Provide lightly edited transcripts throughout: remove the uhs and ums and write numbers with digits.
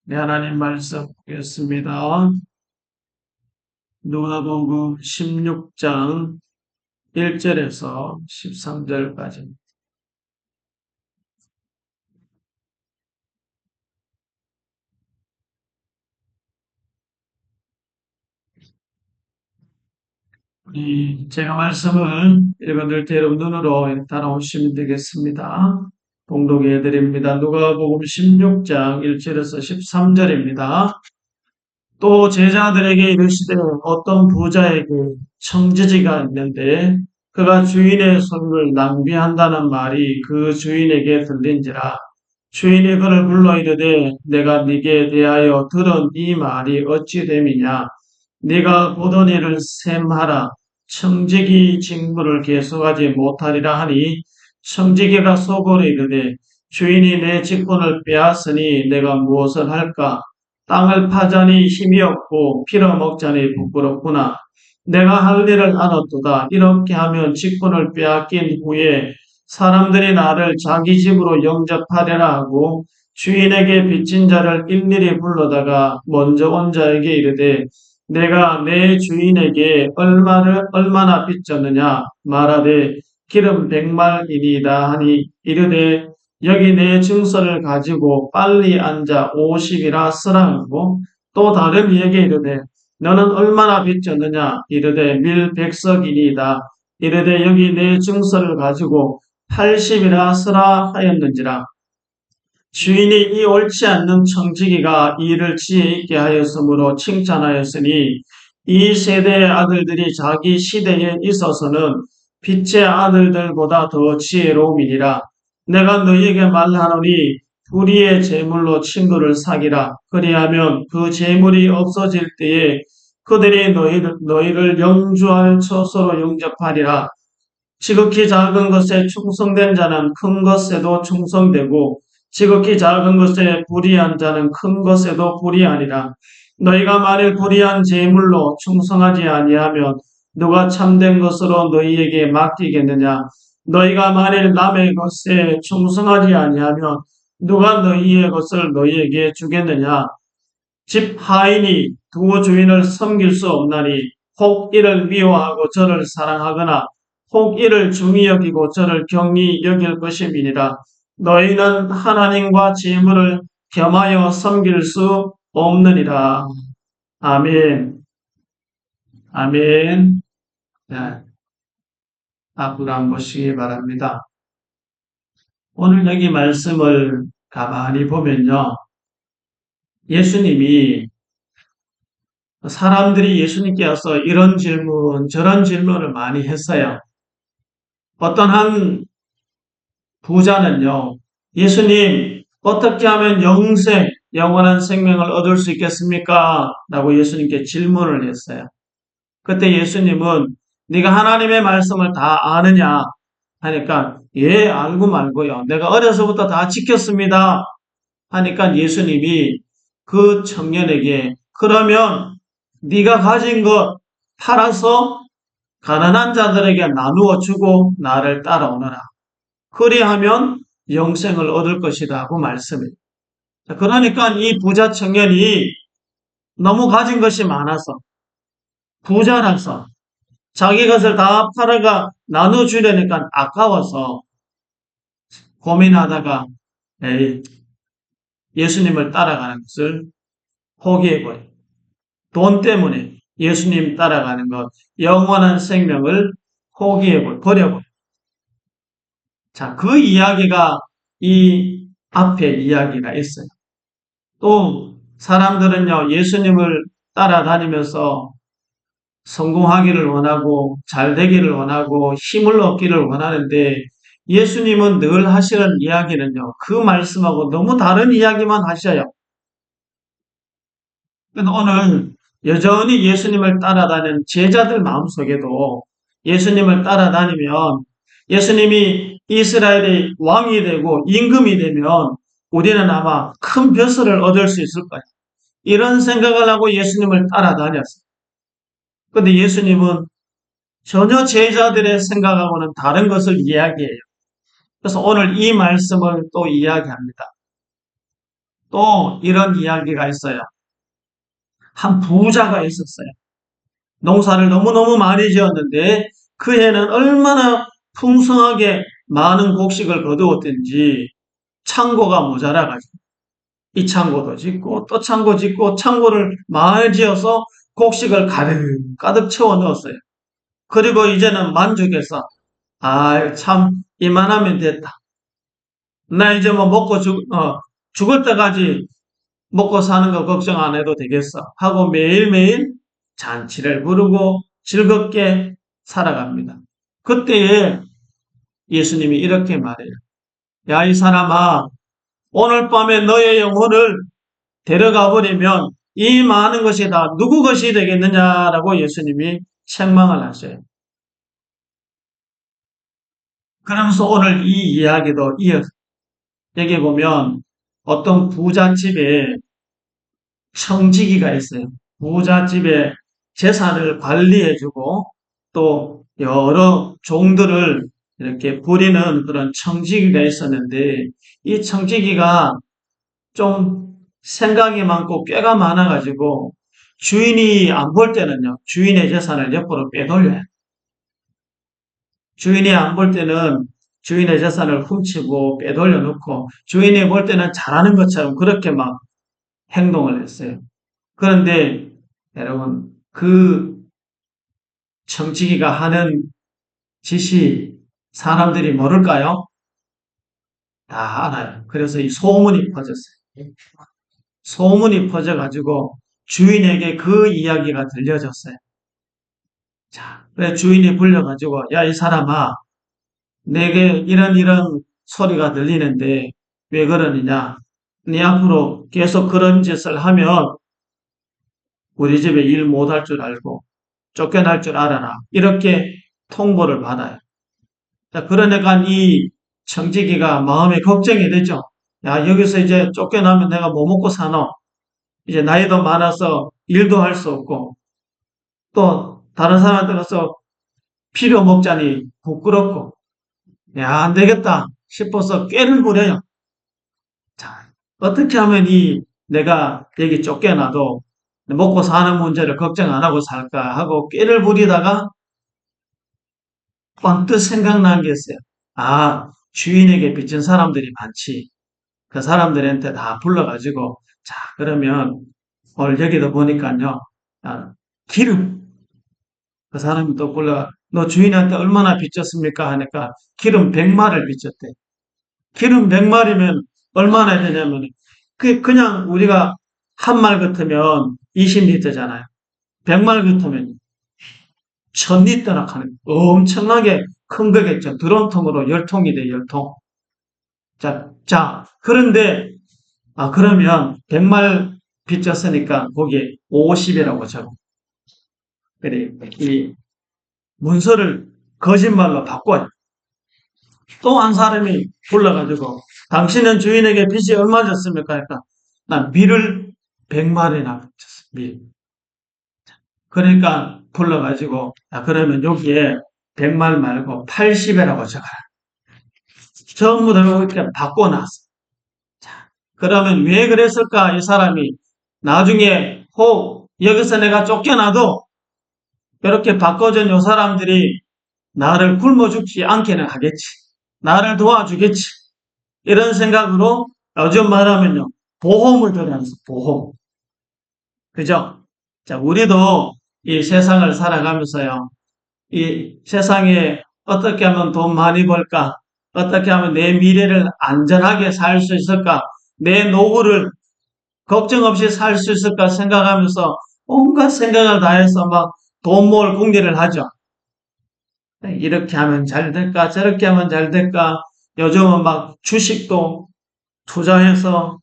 네, 하나님 말씀 보겠습니다. 누가복음 16장 1절에서 13절까지. 제가 말씀을 읽어드릴 때 여러분 눈으로 따라오시면 되겠습니다. 봉독해 드립니다. 누가복음 16장 1절에서 13절입니다. 또 제자들에게 이르시되 어떤 부자에게 청지기가 있는데 그가 주인의 손을 낭비한다는 말이 그 주인에게 들린지라. 주인이 그를 불러 이르되 내가 네게 대하여 들은 이 말이 어찌 됨이냐. 네가 보던 일을 셈하라. 청지기 직무를 계속하지 못하리라 하니 청지기가 속으로 이르되 주인이 내 직분을 빼앗으니 내가 무엇을 할까. 땅을 파자니 힘이 없고 빌어먹자니 부끄럽구나. 내가 할 일을 알았도다. 이렇게 하면 직분을 빼앗긴 후에 사람들이 나를 자기 집으로 영접하려나 하고 주인에게 빚진 자를 일일이 불러다가 먼저 온 자에게 이르되 내가 내 주인에게 얼마나 빚졌느냐 말하되 기름 100말이니이다 하니 이르되 여기 내 증서를 가지고 빨리 앉아 50이라 쓰라 하고 또 다른 이에게 이르되 너는 얼마나 빚졌느냐 이르되 밀 100석이니이다 이르되 여기 내 증서를 가지고 80이라 쓰라 하였는지라. 주인이 이 옳지 않는 청지기가 이 일을 지혜 있게 하였으므로 칭찬하였으니 이 세대의 아들들이 자기 시대에 있어서는 빛의 아들들보다 더 지혜로움이니라. 내가 너희에게 말하노니 불의의 재물로 친구를 사기라. 그리하면 그 재물이 없어질 때에 그들이 너희를 영주할 처소로 영접하리라. 지극히 작은 것에 충성된 자는 큰 것에도 충성되고 지극히 작은 것에 불의한 자는 큰 것에도 불의하니라. 너희가 만일 불의한 재물로 충성하지 아니하면 누가 참된 것으로 너희에게 맡기겠느냐. 너희가 만일 남의 것에 충성하지 아니하면 누가 너희의 것을 너희에게 주겠느냐. 집 하인이 두 주인을 섬길 수 없나니 혹 이를 미워하고 저를 사랑하거나 혹 이를 중히 여기고 저를 경히 여길 것임이니라. 너희는 하나님과 재물을 겸하여 섬길 수 없느니라. 아멘. 아멘. 자, 앞으로 한번 보시기 바랍니다. 오늘 여기 말씀을 가만히 보면요. 예수님이 사람들이 예수님께 와서 이런 질문, 저런 질문을 많이 했어요. 어떤 한 부자는요, 예수님, 어떻게 하면 영원한 생명을 얻을 수 있겠습니까? 라고 예수님께 질문을 했어요. 그때 예수님은 네가 하나님의 말씀을 다 아느냐? 하니까 예, 알고 말고요. 내가 어려서부터 다 지켰습니다. 하니까 예수님이 그 청년에게 그러면 네가 가진 것 팔아서 가난한 자들에게 나누어 주고 나를 따라오너라. 그리하면 영생을 얻을 것이다 하고 말씀해요. 그러니까 이 부자 청년이 너무 가진 것이 많아서 부자라서 자기 것을 다 팔아가 나눠주려니까 아까워서 고민하다가 에이, 예수님을 따라가는 것을 포기해버려요. 돈 때문에 예수님 따라가는 것, 영원한 생명을 버려버려요. 자, 그 이야기가 이 앞에 이야기가 있어요. 또 사람들은요, 예수님을 따라다니면서 성공하기를 원하고 잘 되기를 원하고 힘을 얻기를 원하는데 예수님은 늘 하시는 이야기는요, 그 말씀하고 너무 다른 이야기만 하셔요. 오늘 여전히 예수님을 따라다니는 제자들 마음속에도 예수님을 따라다니면 예수님이 이스라엘의 왕이 되고 임금이 되면 우리는 아마 큰 벼슬을 얻을 수 있을 거예요. 이런 생각을 하고 예수님을 따라다녔어요. 그런데 예수님은 전혀 제자들의 생각하고는 다른 것을 이야기해요. 그래서 오늘 이 말씀을 또 이야기합니다. 또 이런 이야기가 있어요. 한 부자가 있었어요. 농사를 너무너무 많이 지었는데 그 해는 얼마나 풍성하게 많은 곡식을 거두었든지 창고가 모자라가지고 이 창고도 짓고 또 창고 짓고 창고를 많이 지어서 곡식을 가득 채워 넣었어요. 그리고 이제는 만족해서 참 이만하면 됐다. 나 이제 뭐 죽을 때까지 먹고 사는 거 걱정 안 해도 되겠어 하고 매일매일 잔치를 부르고 즐겁게 살아갑니다. 그때에 예수님이 이렇게 말해요. 야, 이 사람아, 오늘 밤에 너의 영혼을 데려가 버리면 이 많은 것이 다 누구 것이 되겠느냐라고 예수님이 책망을 하셔요. 그러면서 오늘 이 이야기도 이어서 여기 보면 어떤 부잣집에 청지기가 있어요. 부잣집에 재산을 관리해주고 또 여러 종들을 이렇게 부리는 그런 청지기가 있었는데 이 청지기가 좀 생각이 많고 꾀가 많아가지고 주인이 안 볼 때는요. 주인의 재산을 옆으로 빼돌려요. 주인이 안 볼 때는 주인의 재산을 훔치고 빼돌려 놓고 주인이 볼 때는 잘하는 것처럼 그렇게 막 행동을 했어요. 그런데 여러분 그 청지기가 하는 짓이 사람들이 모를까요? 다 알아요. 그래서 이 소문이 퍼졌어요. 소문이 퍼져가지고 주인에게 그 이야기가 들려졌어요. 자, 그래 주인이 불려가지고 야, 이 사람아, 내게 이런 소리가 들리는데 왜 그러느냐? 네 앞으로 계속 그런 짓을 하면 우리 집에 일 못할 줄 알고 쫓겨날 줄 알아라. 이렇게 통보를 받아요. 자, 그러니까 이 청지기가 마음에 걱정이 되죠. 야, 여기서 이제 쫓겨나면 내가 뭐 먹고 사노? 이제 나이도 많아서 일도 할 수 없고 또 다른 사람한테 가서 필요 먹자니 부끄럽고 야, 안 되겠다 싶어서 꾀를 부려요. 자, 어떻게 하면 내가 여기 쫓겨나도 먹고 사는 문제를 걱정 안 하고 살까 하고 꾀를 부리다가 번뜩 생각난 게 있어요. 주인에게 빚진 사람들이 많지. 그 사람들한테 다 불러가지고, 자, 그러면 오늘 여기도 보니까요, 아, 기름. 그 사람이 또 너 주인한테 얼마나 빚졌습니까? 하니까 기름 100마리를 빚졌대. 기름 100마리면 얼마나 되냐면, 그냥 우리가 한 말 같으면 20리터잖아요. 100말 같으면 1000리터나 하는 엄청나게 큰 거겠죠. 드럼통으로 10통이 돼, 10통. 그런데, 그러면 100말 빚졌으니까 거기에 50이라고 적어. 그래, 이 문서를 거짓말로 바꿔요. 또 한 사람이 불러가지고, 당신은 주인에게 빚이 얼마 졌습니까? 그러니까, 난 밀을 100마리나 빚졌어, 밀. 그러니까 불러가지고, 그러면 여기에 100말 말고 80이라고 적어라. 전부 다 이렇게 바꿔놨어. 자, 그러면 왜 그랬을까? 이 사람이 나중에 혹 여기서 내가 쫓겨나도 이렇게 바꿔준 요 사람들이 나를 굶어 죽지 않게는 하겠지. 나를 도와주겠지. 이런 생각으로 요즘 말하면요. 보험을 들어야면서 보험. 그죠? 자, 우리도 이 세상을 살아가면서요. 이 세상에 어떻게 하면 돈 많이 벌까? 어떻게 하면 내 미래를 안전하게 살 수 있을까? 내 노후를 걱정 없이 살 수 있을까 생각하면서 온갖 생각을 다해서 막 돈 모을 궁리를 하죠. 이렇게 하면 잘 될까? 저렇게 하면 잘 될까? 요즘은 막 주식도 투자해서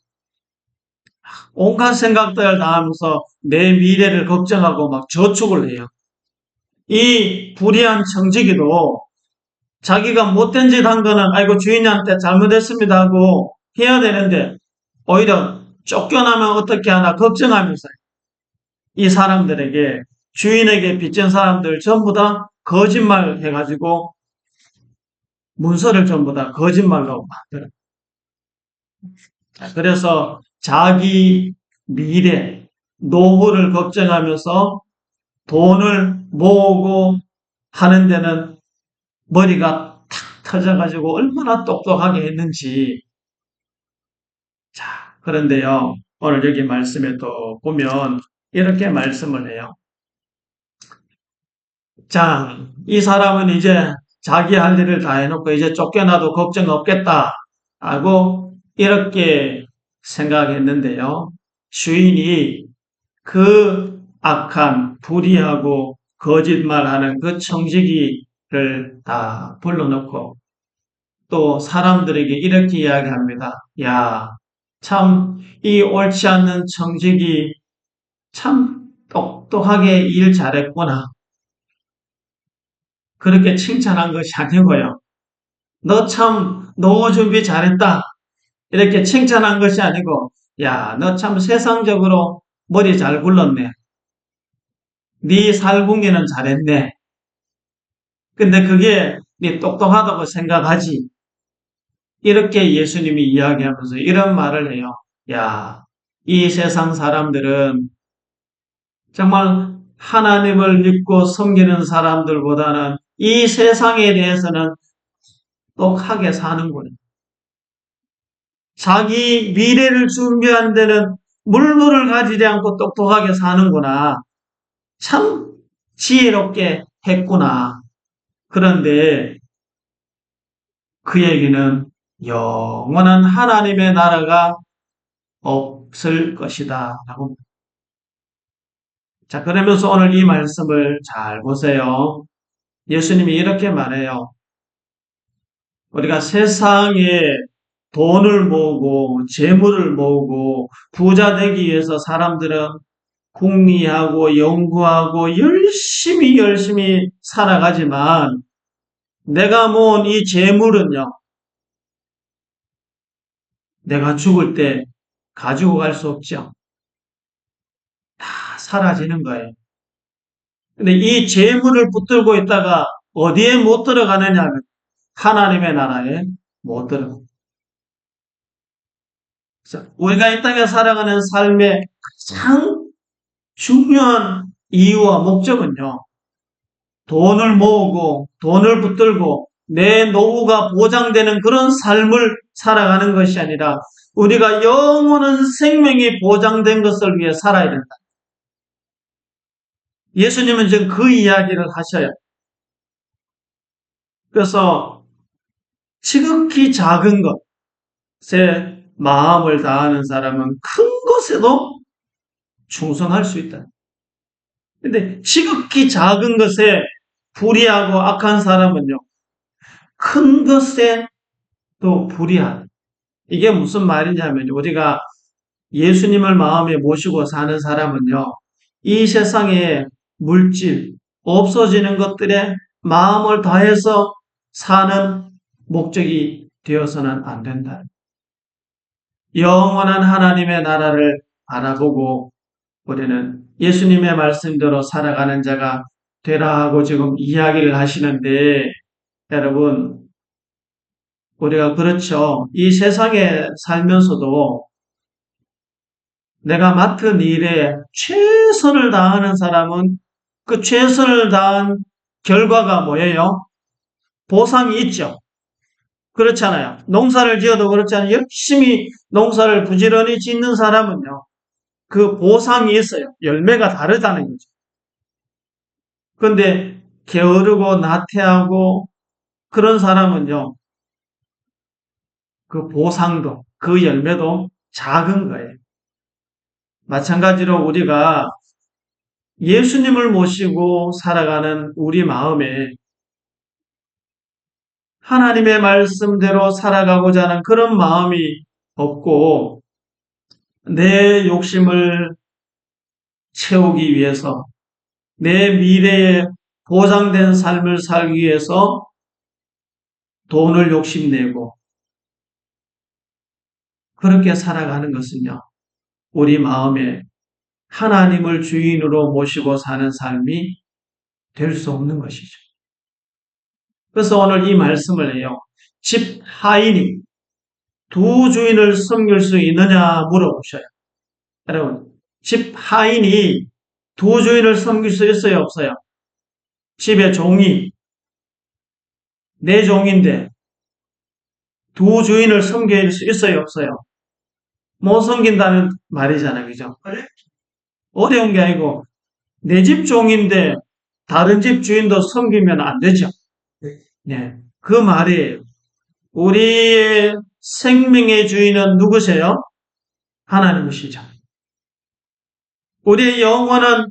온갖 생각들을 다 하면서 내 미래를 걱정하고 막 저축을 해요. 이 불의한 청지기도 자기가 못된 짓 한 거는 아이고 주인한테 잘못했습니다 하고 해야 되는데 오히려 쫓겨나면 어떻게 하나 걱정하면서 이 사람들에게 주인에게 빚진 사람들 전부 다 거짓말 해가지고 문서를 전부 다 거짓말로 만들어. 그래서 자기 미래, 노후를 걱정하면서 돈을 모으고 하는 데는 머리가 탁 터져가지고 얼마나 똑똑하게 했는지. 자, 그런데요, 오늘 여기 말씀에 또 보면 이렇게 말씀을 해요. 자, 이 사람은 이제 자기 할 일을 다 해놓고 이제 쫓겨나도 걱정 없겠다 하고 이렇게 생각했는데요. 주인이 그 악한 불의하고 거짓말하는 그 청지기를 다 불러놓고 또 사람들에게 이렇게 이야기합니다. 야, 참 이 옳지 않는 청지기 참 똑똑하게 일 잘했구나. 그렇게 칭찬한 것이 아니고요. 너 참 노후 준비 잘했다. 이렇게 칭찬한 것이 아니고, 야, 너 참 세상적으로 머리 잘 굴렀네. 네 살궁리는 잘했네. 근데 그게 네 똑똑하다고 생각하지. 이렇게 예수님이 이야기하면서 이런 말을 해요. 야, 이 세상 사람들은 정말 하나님을 믿고 섬기는 사람들보다는 이 세상에 대해서는 똑하게 사는구나. 자기 미래를 준비한 데는 물물을 가지지 않고 똑똑하게 사는구나. 참 지혜롭게 했구나. 그런데 그 얘기는 영원한 하나님의 나라가 없을 것이다. 라고. 자, 그러면서 오늘 이 말씀을 잘 보세요. 예수님이 이렇게 말해요. 우리가 세상에 돈을 모으고 재물을 모으고 부자 되기 위해서 사람들은 궁리하고 연구하고 열심히 살아가지만 내가 모은 이 재물은요. 내가 죽을 때 가지고 갈 수 없죠. 다 사라지는 거예요. 근데 이 재물을 붙들고 있다가 어디에 못 들어가느냐면 하나님의 나라에 못 들어가. 우리가 이 땅에 살아가는 삶의 가장 중요한 이유와 목적은요. 돈을 모으고 돈을 붙들고 내 노후가 보장되는 그런 삶을 살아가는 것이 아니라 우리가 영원한 생명이 보장된 것을 위해 살아야 된다. 예수님은 지금 그 이야기를 하셔요. 그래서 지극히 작은 것에 마음을 다하는 사람은 큰 것에도 충성할 수 있다. 근데 지극히 작은 것에 불의하고 악한 사람은요, 큰 것에 또 불의한. 이게 무슨 말이냐면 우리가 예수님을 마음에 모시고 사는 사람은요, 이 세상에 물질, 없어지는 것들에 마음을 다해서 사는 목적이 되어서는 안 된다. 영원한 하나님의 나라를 바라보고 우리는 예수님의 말씀대로 살아가는 자가 되라 하고 지금 이야기를 하시는데 여러분 우리가 그렇죠. 이 세상에 살면서도 내가 맡은 일에 최선을 다하는 사람은 그 최선을 다한 결과가 뭐예요? 보상이 있죠. 그렇잖아요. 농사를 지어도 그렇잖아요. 열심히 농사를 부지런히 짓는 사람은요. 그 보상이 있어요. 열매가 다르다는 거죠. 그런데 게으르고 나태하고 그런 사람은요. 그 보상도 그 열매도 작은 거예요. 마찬가지로 우리가 예수님을 모시고 살아가는 우리 마음에 하나님의 말씀대로 살아가고자 하는 그런 마음이 없고 내 욕심을 채우기 위해서 내 미래에 보장된 삶을 살기 위해서 돈을 욕심내고 그렇게 살아가는 것은요. 우리 마음에 하나님을 주인으로 모시고 사는 삶이 될 수 없는 것이죠. 그래서 오늘 이 말씀을 해요. 집 하인이 두 주인을 섬길 수 있느냐 물어보셔요. 여러분, 집 하인이 두 주인을 섬길 수 있어요, 없어요? 집에 종이, 내 종인데 두 주인을 섬길 수 있어요, 없어요? 못 섬긴다는 말이잖아요, 그죠? 어려운 게 아니고, 내 집 종인데 다른 집 주인도 섬기면 안 되죠. 네. 그 말이에요. 우리의 생명의 주인은 누구세요? 하나님이시죠. 우리의 영원한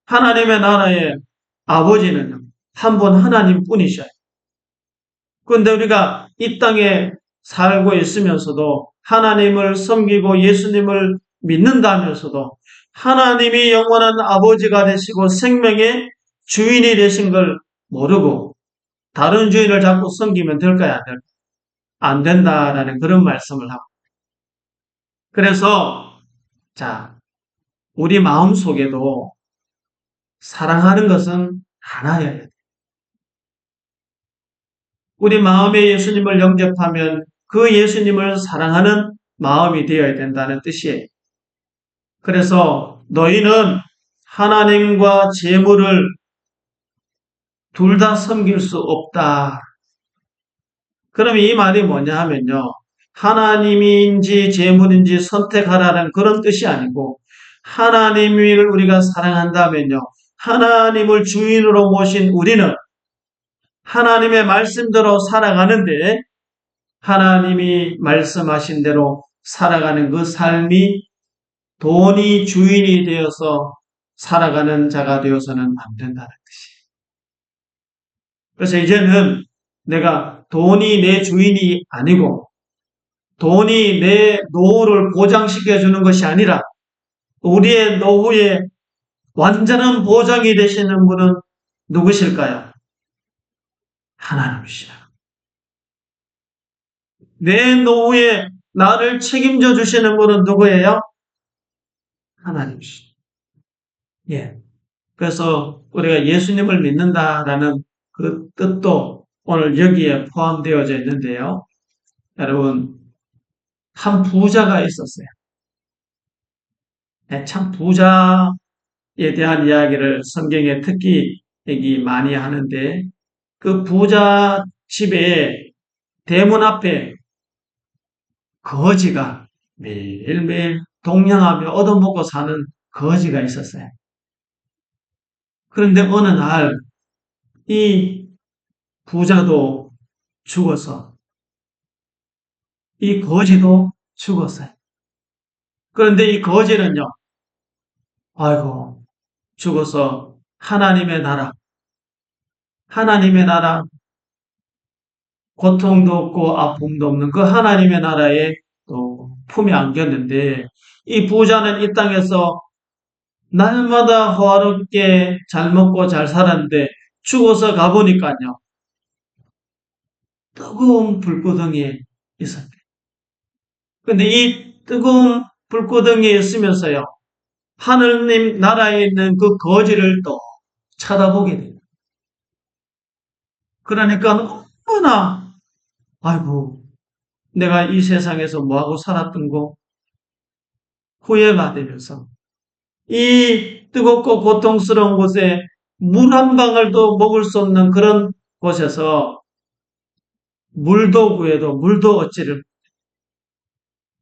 하나님의 나라의 아버지는 한 분 하나님 뿐이셔요. 그런데 우리가 이 땅에 살고 있으면서도 하나님을 섬기고 예수님을 믿는다면서도 하나님이 영원한 아버지가 되시고 생명의 주인이 되신 걸 모르고 다른 주인을 자꾸 섬기면 될까요? 안 될까요? 안 된다라는 그런 말씀을 하고. 그래서, 자, 우리 마음 속에도 사랑하는 것은 하나여야 돼. 우리 마음에 예수님을 영접하면 그 예수님을 사랑하는 마음이 되어야 된다는 뜻이에요. 그래서 너희는 하나님과 재물을 둘 다 섬길 수 없다. 그럼 이 말이 뭐냐 하면요. 하나님인지 재물인지 선택하라는 그런 뜻이 아니고 하나님을 우리가 사랑한다면요. 하나님을 주인으로 모신 우리는 하나님의 말씀대로 살아가는데 하나님이 말씀하신 대로 살아가는 그 삶이 돈이 주인이 되어서 살아가는 자가 되어서는 안 된다는 뜻이에요. 그래서 이제는 내가 돈이 내 주인이 아니고 돈이 내 노후를 보장시켜 주는 것이 아니라 우리의 노후에 완전한 보장이 되시는 분은 누구실까요? 하나님이시라. 내 노후에 나를 책임져 주시는 분은 누구예요? 하나님이시라. 예. 그래서 우리가 예수님을 믿는다라는 그 뜻도 오늘 여기에 포함되어져 있는데요. 여러분, 한 부자가 있었어요. 네, 참 부자에 대한 이야기를 성경에 특히 얘기 많이 하는데 그 부자 집에 대문 앞에 거지가 매일매일 동냥하며 얻어먹고 사는 거지가 있었어요. 그런데 어느 날 이 부자도 죽어서 이 거지도 죽었어요. 그런데 이 거지는요, 아이고, 죽어서 하나님의 나라, 고통도 없고 아픔도 없는 그 하나님의 나라에 또 품에 안겼는데 이 부자는 이 땅에서 날마다 호화롭게 잘 먹고 잘 살았는데 죽어서 가보니까요. 뜨거운 불구덩이에 있었대요. 근데 이 뜨거운 불구덩이에 있으면서요. 하늘님 나라에 있는 그 거지를 또 쳐다보게 돼요. 그러니까 얼마나 아이고 내가 이 세상에서 뭐하고 살았던 거 후회받으면서 이 뜨겁고 고통스러운 곳에 물 한 방울도 먹을 수 없는 그런 곳에서 물도 구해도 물도 얻지를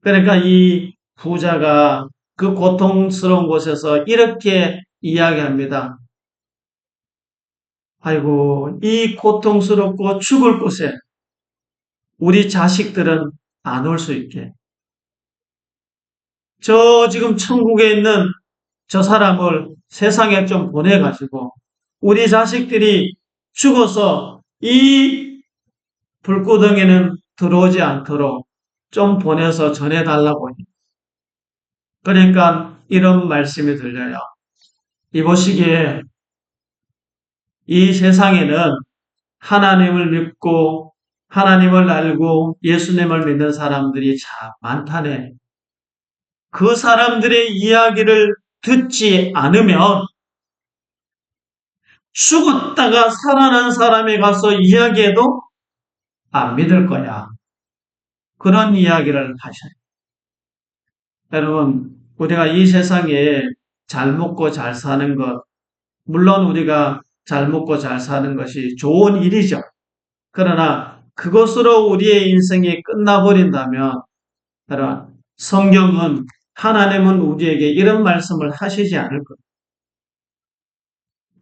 그러니까 이 부자가 그 고통스러운 곳에서 이렇게 이야기합니다. 아이고 이 고통스럽고 죽을 곳에 우리 자식들은 안 올 수 있게 저 지금 천국에 있는 저 사람을 세상에 좀 보내가지고 우리 자식들이 죽어서 이 불구덩이는 들어오지 않도록 좀 보내서 전해달라고 해요. 그러니까 이런 말씀이 들려요. 이보시기에 이 세상에는 하나님을 믿고 하나님을 알고 예수님을 믿는 사람들이 참 많다네. 그 사람들의 이야기를 듣지 않으면 죽었다가 살아난 사람에 가서 이야기해도 안 믿을 거야. 그런 이야기를 하셔요. 여러분, 우리가 이 세상에 잘 먹고 잘 사는 것, 물론 우리가 잘 먹고 잘 사는 것이 좋은 일이죠. 그러나 그것으로 우리의 인생이 끝나버린다면, 여러분, 성경은, 하나님은 우리에게 이런 말씀을 하시지 않을 거예요.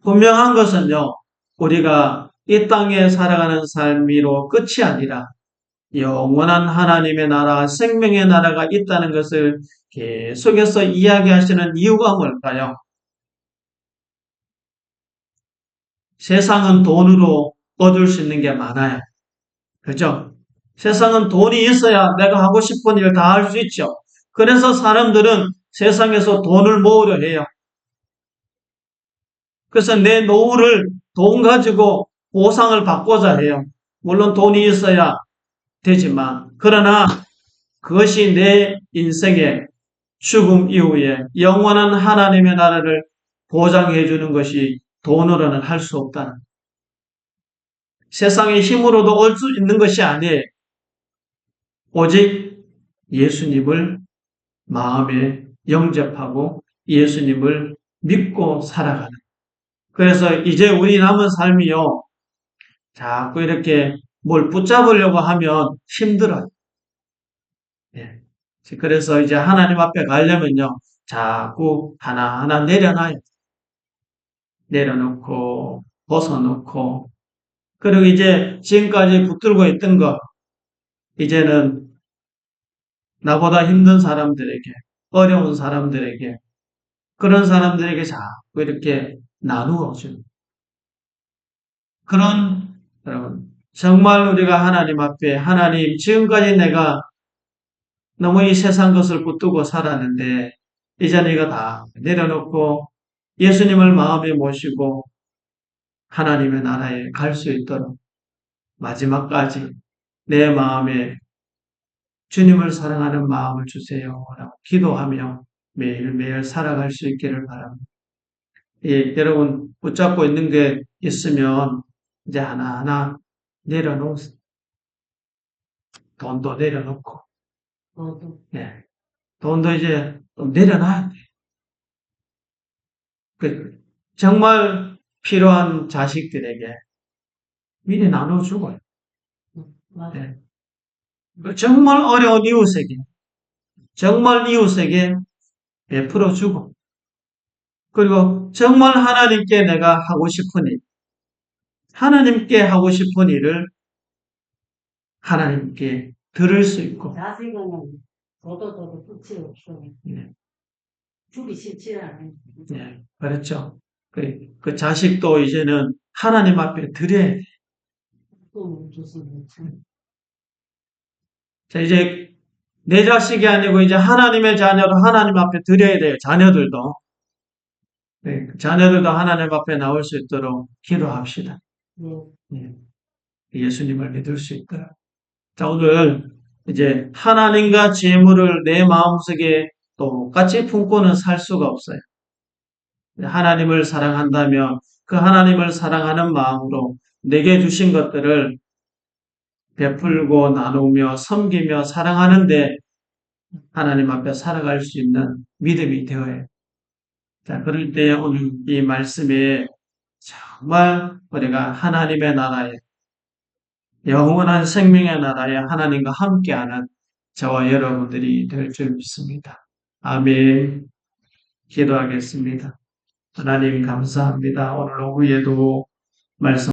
분명한 것은요, 우리가 이 땅에 살아가는 삶으로 끝이 아니라 영원한 하나님의 나라, 생명의 나라가 있다는 것을 계속해서 이야기하시는 이유가 뭘까요? 세상은 돈으로 얻을 수 있는 게 많아요. 그죠? 세상은 돈이 있어야 내가 하고 싶은 일 다 할 수 있죠. 그래서 사람들은 세상에서 돈을 모으려 해요. 그래서 내 노후를 돈 가지고 보상을 받고자 해요. 물론 돈이 있어야 되지만, 그러나 그것이 내 인생의 죽음 이후에 영원한 하나님의 나라를 보장해 주는 것이 돈으로는 할 수 없다는. 세상의 힘으로도 올 수 있는 것이 아니에요. 오직 예수님을 마음에 영접하고 예수님을 믿고 살아가는. 그래서 이제 우리 남은 삶이요, 자꾸 이렇게 뭘 붙잡으려고 하면 힘들어요. 예. 그래서 이제 하나님 앞에 가려면요, 자꾸 하나하나 내려놔요. 내려놓고, 벗어놓고, 그리고 이제 지금까지 붙들고 있던 거, 이제는 나보다 힘든 사람들에게, 어려운 사람들에게, 그런 사람들에게 자꾸 이렇게 나누어 주는. 그런, 여러분, 정말 우리가 하나님 앞에, 하나님, 지금까지 내가 너무 이 세상 것을 붙들고 살았는데, 이제는 이거 다 내려놓고 예수님을 마음에 모시고 하나님의 나라에 갈 수 있도록 마지막까지 내 마음에 주님을 사랑하는 마음을 주세요. 라고 기도하며 매일매일 살아갈 수 있기를 바랍니다. 예, 여러분 붙잡고 있는 게 있으면 이제 하나하나 내려놓으세요. 돈도 내려놓고, 예, 돈도 이제 좀 내려놔야 돼. 정말 필요한 자식들에게 미리 나눠주고요. 네. 정말 어려운 이웃에게, 정말 이웃에게 베풀어주고, 그리고 정말 하나님께 내가 하고 싶은 일, 하나님께 하고 싶은 일을 하나님께 들을 수 있고. 자식은 도도 끝이 없어. 네. 주기 싫지 않아요. 네, 그렇죠. 그 자식도 이제는 하나님 앞에 드려야 돼. 자, 이제 내 자식이 아니고 이제 하나님의 자녀로 하나님 앞에 드려야 돼요. 자녀들도. 네, 자녀들도 하나님 앞에 나올 수 있도록 기도합시다. 네, 예수님을 믿을 수 있도록. 자, 오늘 이제 하나님과 재물을 내 마음속에 똑같이 품고는 살 수가 없어요. 하나님을 사랑한다면 그 하나님을 사랑하는 마음으로 내게 주신 것들을 베풀고 나누며 섬기며 사랑하는데 하나님 앞에 살아갈 수 있는 믿음이 되어요. 자, 그럴 때 오늘 이 말씀에 정말 우리가 하나님의 나라에, 영원한 생명의 나라에 하나님과 함께하는 저와 여러분들이 될 줄 믿습니다. 아멘. 기도하겠습니다. 하나님 감사합니다. 오늘 오후에도 말씀